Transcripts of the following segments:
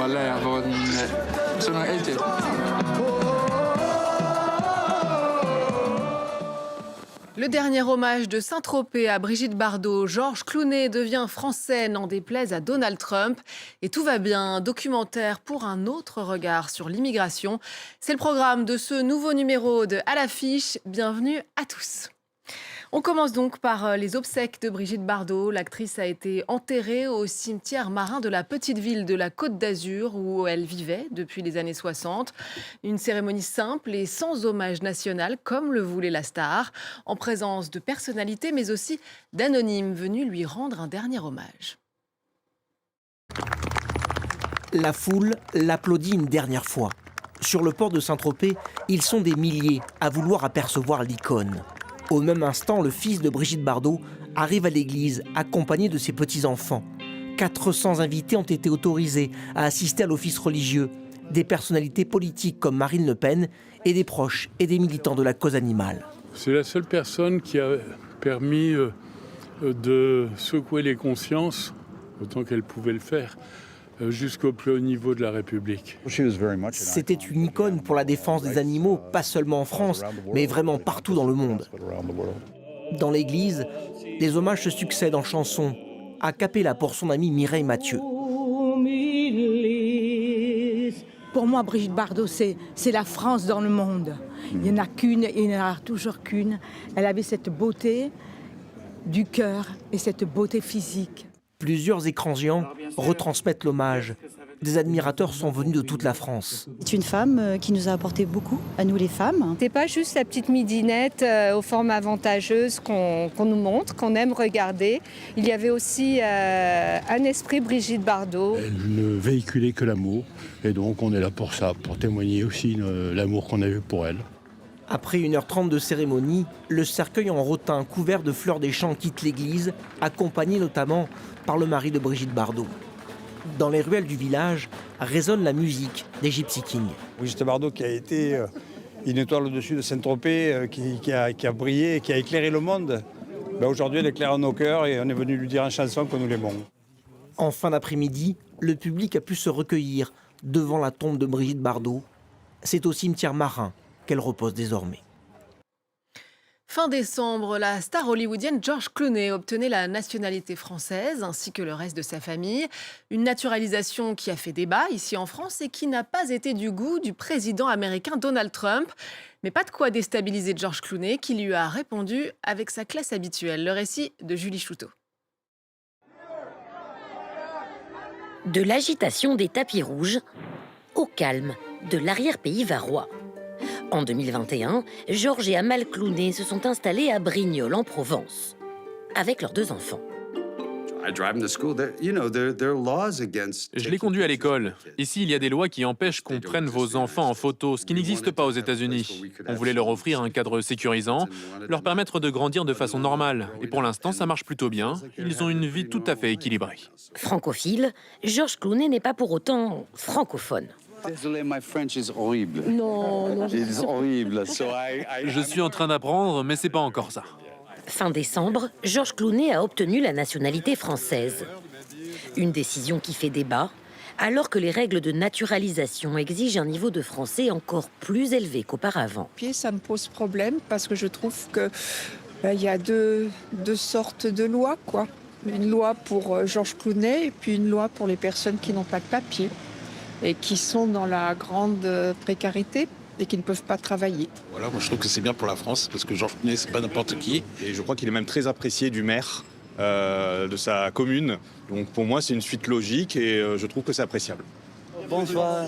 bara lära vad som är äldre. Le dernier hommage de Saint-Tropez à Brigitte Bardot, Georges Clooney devient français, n'en déplaise à Donald Trump. Et tout va bien, documentaire pour un autre regard sur l'immigration. C'est le programme de ce nouveau numéro de À l'affiche. Bienvenue à tous. On commence donc par les obsèques de Brigitte Bardot. L'actrice a été enterrée au cimetière marin de la petite ville de la Côte d'Azur où elle vivait depuis les années 60. Une cérémonie simple et sans hommage national comme le voulait la star, en présence de personnalités mais aussi d'anonymes venus lui rendre un dernier hommage. La foule l'applaudit une dernière fois. Sur le port de Saint-Tropez, ils sont des milliers à vouloir apercevoir l'icône. Au même instant, le fils de Brigitte Bardot arrive à l'église, accompagné de ses petits-enfants. 400 invités ont été autorisés à assister à l'office religieux. Des personnalités politiques comme Marine Le Pen et des proches et des militants de la cause animale. C'est la seule personne qui a permis de secouer les consciences, autant qu'elle pouvait le faire, jusqu'au plus haut niveau de la République. C'était une icône pour la défense des animaux, pas seulement en France, mais vraiment partout dans le monde. Dans l'église, les hommages se succèdent en chansons, a cappella pour son amie Mireille Mathieu. Pour moi, Brigitte Bardot, c'est la France dans le monde. Il n'y en a qu'une et il n'y en aura toujours qu'une. Elle avait cette beauté du cœur et cette beauté physique. Plusieurs écrans géants retransmettent l'hommage. Des admirateurs sont venus de toute la France. C'est une femme qui nous a apporté beaucoup, à nous les femmes. C'est pas juste la petite midinette aux formes avantageuses qu'on nous montre, qu'on aime regarder. Il y avait aussi un esprit Brigitte Bardot. Elle ne véhiculait que l'amour, et donc on est là pour ça, pour témoigner aussi l'amour qu'on a eu pour elle. Après 1h30 de cérémonie, le cercueil en rotin couvert de fleurs des champs quitte l'église, accompagné notamment par le mari de Brigitte Bardot. Dans les ruelles du village résonne la musique des Gypsy Kings. Brigitte Bardot qui a été une étoile au-dessus de Saint-Tropez, qui a brillé, qui a éclairé le monde. Aujourd'hui, elle éclaire nos cœurs et on est venu lui dire en chanson que nous l'aimons. En fin d'après-midi, le public a pu se recueillir devant la tombe de Brigitte Bardot. C'est au cimetière marin qu'elle repose désormais. Fin décembre, la star hollywoodienne George Clooney obtenait la nationalité française ainsi que le reste de sa famille. Une naturalisation qui a fait débat ici en France et qui n'a pas été du goût du président américain Donald Trump. Mais pas de quoi déstabiliser George Clooney qui lui a répondu avec sa classe habituelle. Le récit de Julie Chouteau. De l'agitation des tapis rouges au calme de l'arrière-pays varois. En 2021, Georges et Amal Clooney se sont installés à Brignoles, en Provence, avec leurs 2 enfants. Je les conduis à l'école. Ici, il y a des lois qui empêchent qu'on prenne vos enfants en photo, ce qui n'existe pas aux États-Unis. On voulait leur offrir un cadre sécurisant, leur permettre de grandir de façon normale. Et pour l'instant, ça marche plutôt bien. Ils ont une vie tout à fait équilibrée. Francophile, George Clooney n'est pas pour autant francophone. Désolé, my French is horrible. Non. It's horrible. Je suis en train d'apprendre, mais c'est pas encore ça. Fin décembre, George Clooney a obtenu la nationalité française. Une décision qui fait débat, alors que les règles de naturalisation exigent un niveau de français encore plus élevé qu'auparavant. Ça me pose problème parce que je trouve qu'il y a deux sortes de lois, quoi. Une loi pour George Clooney et puis une loi pour les personnes qui n'ont pas de papier et qui sont dans la grande précarité et qui ne peuvent pas travailler. Voilà, moi je trouve que c'est bien pour la France parce que Georges Clooney, c'est pas n'importe qui. Et je crois qu'il est même très apprécié du maire de sa commune. Donc pour moi, c'est une suite logique et je trouve que c'est appréciable. Bonsoir.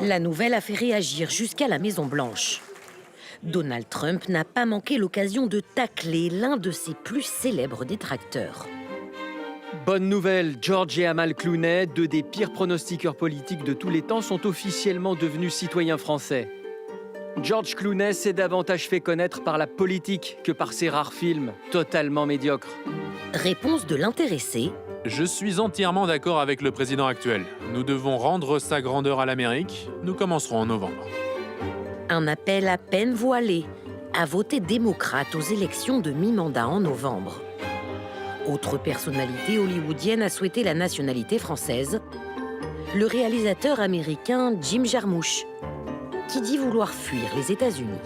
La nouvelle a fait réagir jusqu'à la Maison-Blanche. Donald Trump n'a pas manqué l'occasion de tacler l'un de ses plus célèbres détracteurs. Bonne nouvelle, George et Amal Clooney, 2 des pires pronostiqueurs politiques de tous les temps, sont officiellement devenus citoyens français. George Clooney s'est davantage fait connaître par la politique que par ses rares films, totalement médiocres. Réponse de l'intéressé. Je suis entièrement d'accord avec le président actuel. Nous devons rendre sa grandeur à l'Amérique. Nous commencerons en novembre. Un appel à peine voilé à voter démocrate aux élections de mi-mandat en novembre. Autre personnalité hollywoodienne a souhaité la nationalité française. le réalisateur américain Jim Jarmusch, qui dit vouloir fuir les États-Unis.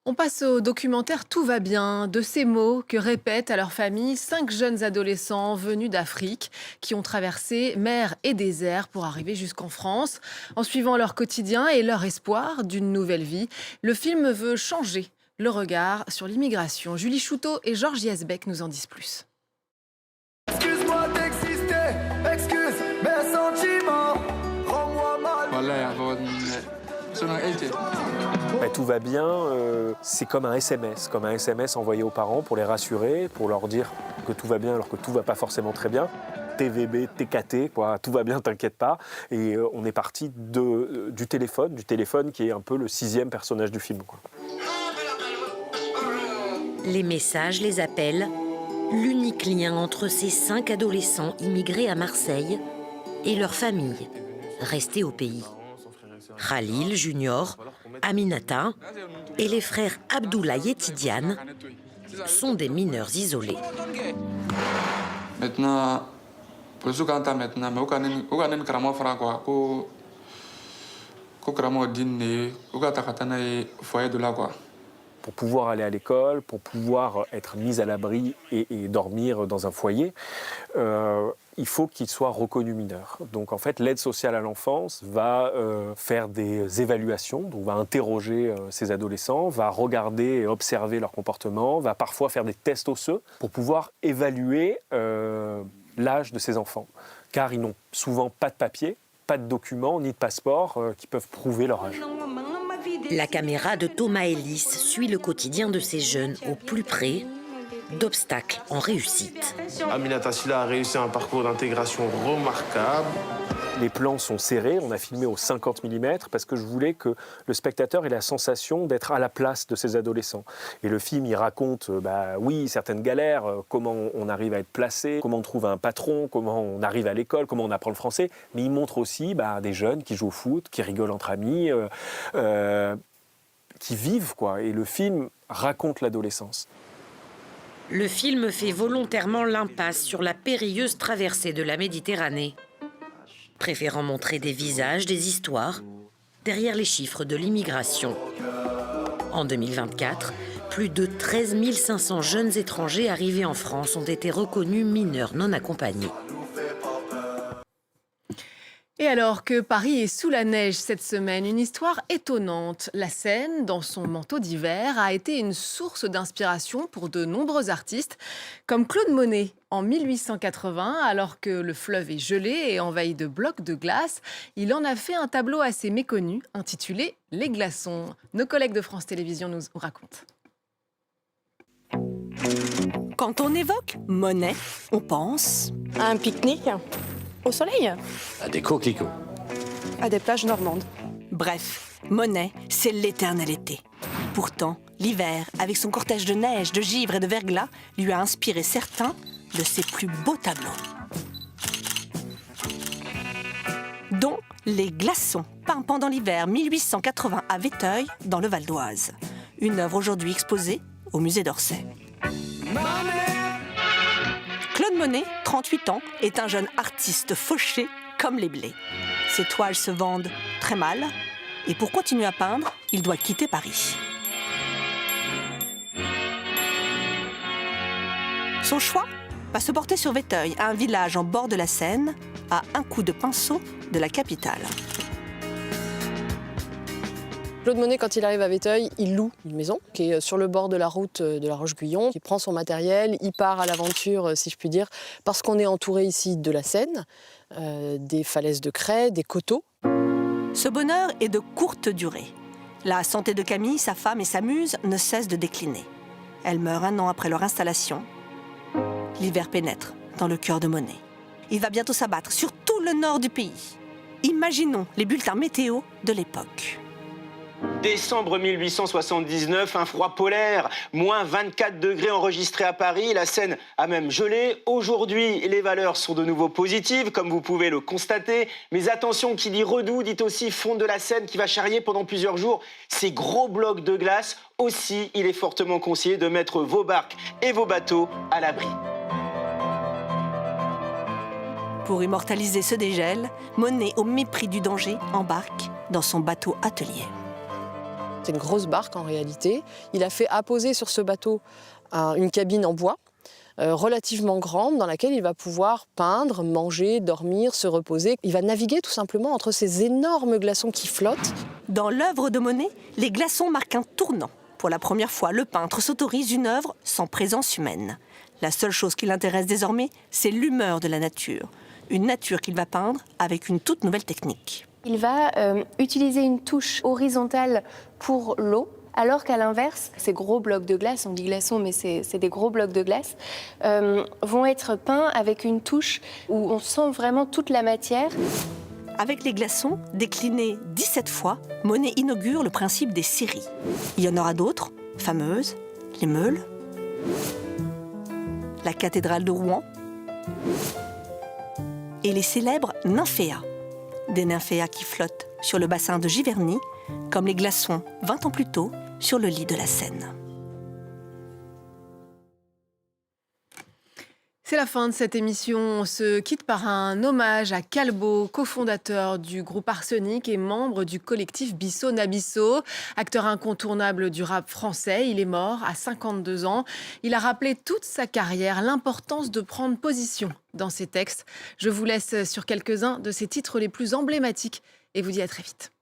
On passe au documentaire Tout va bien, de ces mots que répètent à leur famille 5 jeunes adolescents venus d'Afrique qui ont traversé mer et désert pour arriver jusqu'en France. En suivant leur quotidien et leur espoir d'une nouvelle vie, le film veut changer le regard sur l'immigration. Julie Chouteau et Georges Yesbeck nous en disent plus. Excuse-moi d'exister, excuse mes sentiments, rends-moi mal. Tout va bien, c'est comme un SMS envoyé aux parents pour les rassurer, pour leur dire que tout va bien alors que tout va pas forcément très bien. TVB, TKT, quoi, tout va bien, t'inquiète pas. Et on est parti du téléphone qui est un peu le 6e personnage du film, quoi. Les messages, les appels, l'unique lien entre ces 5 adolescents immigrés à Marseille et leur famille, restés au pays. Khalil Junior, Aminata et les frères Abdoulaye et Tidiane sont des mineurs isolés. Maintenant, pour le Zoukanta maintenant, mais aucun kramo fera quoi, ko kramo dîner, aucun takatana foyer de là quoi. Pour pouvoir aller à l'école, pour pouvoir être mis à l'abri et dormir dans un foyer, il faut qu'il soit reconnu mineur. Donc en fait, l'aide sociale à l'enfance va faire des évaluations, donc va interroger ces adolescents, va regarder et observer leur comportement, va parfois faire des tests osseux pour pouvoir évaluer l'âge de ces enfants. Car ils n'ont souvent pas de papier, pas de documents, ni de passeport qui peuvent prouver leur âge. La caméra de Thomas Ellis suit le quotidien de ces jeunes au plus près d'obstacles en réussite. Aminata Silla a réussi un parcours d'intégration remarquable. Les plans sont serrés, on a filmé au 50 mm parce que je voulais que le spectateur ait la sensation d'être à la place de ces adolescents. Et le film, il raconte, oui, certaines galères, comment on arrive à être placé, comment on trouve un patron, comment on arrive à l'école, comment on apprend le français. Mais il montre aussi des jeunes qui jouent au foot, qui rigolent entre amis, qui vivent, quoi. Et le film raconte l'adolescence. Le film fait volontairement l'impasse sur la périlleuse traversée de la Méditerranée, préférant montrer des visages, des histoires, derrière les chiffres de l'immigration. En 2024, plus de 13 500 jeunes étrangers arrivés en France ont été reconnus mineurs non accompagnés. Et alors que Paris est sous la neige cette semaine, une histoire étonnante. La Seine, dans son manteau d'hiver, a été une source d'inspiration pour de nombreux artistes, comme Claude Monet en 1880, alors que le fleuve est gelé et envahi de blocs de glace. Il en a fait un tableau assez méconnu, intitulé « Les glaçons ». Nos collègues de France Télévisions nous racontent. Quand on évoque Monet, on pense à un pique-nique, au soleil, À des coquelicots. à des plages normandes. Bref, Monet, c'est l'éternel été. Pourtant, l'hiver, avec son cortège de neige, de givre et de verglas, lui a inspiré certains de ses plus beaux tableaux. Dont Les glaçons, peints pendant l'hiver 1880 à Véteuil, dans le Val d'Oise. Une œuvre aujourd'hui exposée au musée d'Orsay. Claude Monet, 38 ans, est un jeune artiste fauché comme les blés. Ses toiles se vendent très mal et pour continuer à peindre, il doit quitter Paris. Son choix va se porter sur Véteuil, un village en bord de la Seine, à un coup de pinceau de la capitale. Claude Monet, quand il arrive à Véteuil, il loue une maison qui est sur le bord de la route de la Roche-Guyon. Il prend son matériel, il part à l'aventure, si je puis dire, parce qu'on est entouré ici de la Seine, des falaises de craie, des coteaux. Ce bonheur est de courte durée. La santé de Camille, sa femme et sa muse ne cessent de décliner. Elle meurt 1 an après leur installation. L'hiver pénètre dans le cœur de Monet. Il va bientôt s'abattre sur tout le nord du pays. Imaginons les bulletins météo de l'époque. Décembre 1879, un froid polaire, moins 24 degrés enregistrés à Paris, la Seine a même gelé. Aujourd'hui, les valeurs sont de nouveau positives, comme vous pouvez le constater. Mais attention, qui dit redout, dit aussi fond de la Seine qui va charrier pendant plusieurs jours ces gros blocs de glace. Aussi, il est fortement conseillé de mettre vos barques et vos bateaux à l'abri. Pour immortaliser ce dégel, Monet, au mépris du danger, embarque dans son bateau atelier. C'est une grosse barque en réalité. Il a fait apposer sur ce bateau une cabine en bois relativement grande dans laquelle il va pouvoir peindre, manger, dormir, se reposer. Il va naviguer tout simplement entre ces énormes glaçons qui flottent. Dans l'œuvre de Monet, les glaçons marquent un tournant. Pour la première fois, le peintre s'autorise une œuvre sans présence humaine. La seule chose qui l'intéresse désormais, c'est l'humeur de la nature. Une nature qu'il va peindre avec une toute nouvelle technique. Il va utiliser une touche horizontale pour l'eau, alors qu'à l'inverse, ces gros blocs de glace, on dit glaçons, mais c'est des gros blocs de glace, vont être peints avec une touche où on sent vraiment toute la matière. Avec les glaçons, déclinés 17 fois, Monet inaugure le principe des séries. Il y en aura d'autres, fameuses, les Meules, la cathédrale de Rouen et les célèbres nymphéas. Des nymphéas qui flottent sur le bassin de Giverny, comme les glaçons 20 ans plus tôt sur le lit de la Seine. C'est la fin de cette émission. On se quitte par un hommage à Calbo, cofondateur du groupe Arsenic et membre du collectif Bisso Nabisso. Acteur incontournable du rap français, il est mort à 52 ans. Il a rappelé toute sa carrière l'importance de prendre position dans ses textes. Je vous laisse sur quelques-uns de ses titres les plus emblématiques et vous dis à très vite.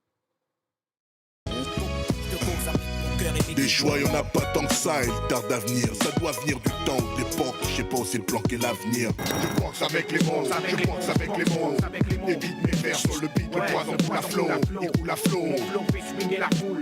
Des choix, y'en a pas tant que ça, il tarde à venir. Ça doit venir du temps où dépend, je sais pas où c'est le plan qu'est l'avenir. Je pense avec les mots, je pense avec les mots. Évite mes vers sur le beat, le poison coule à flot, il coule à flot. Mon flow fait swinguer la foule.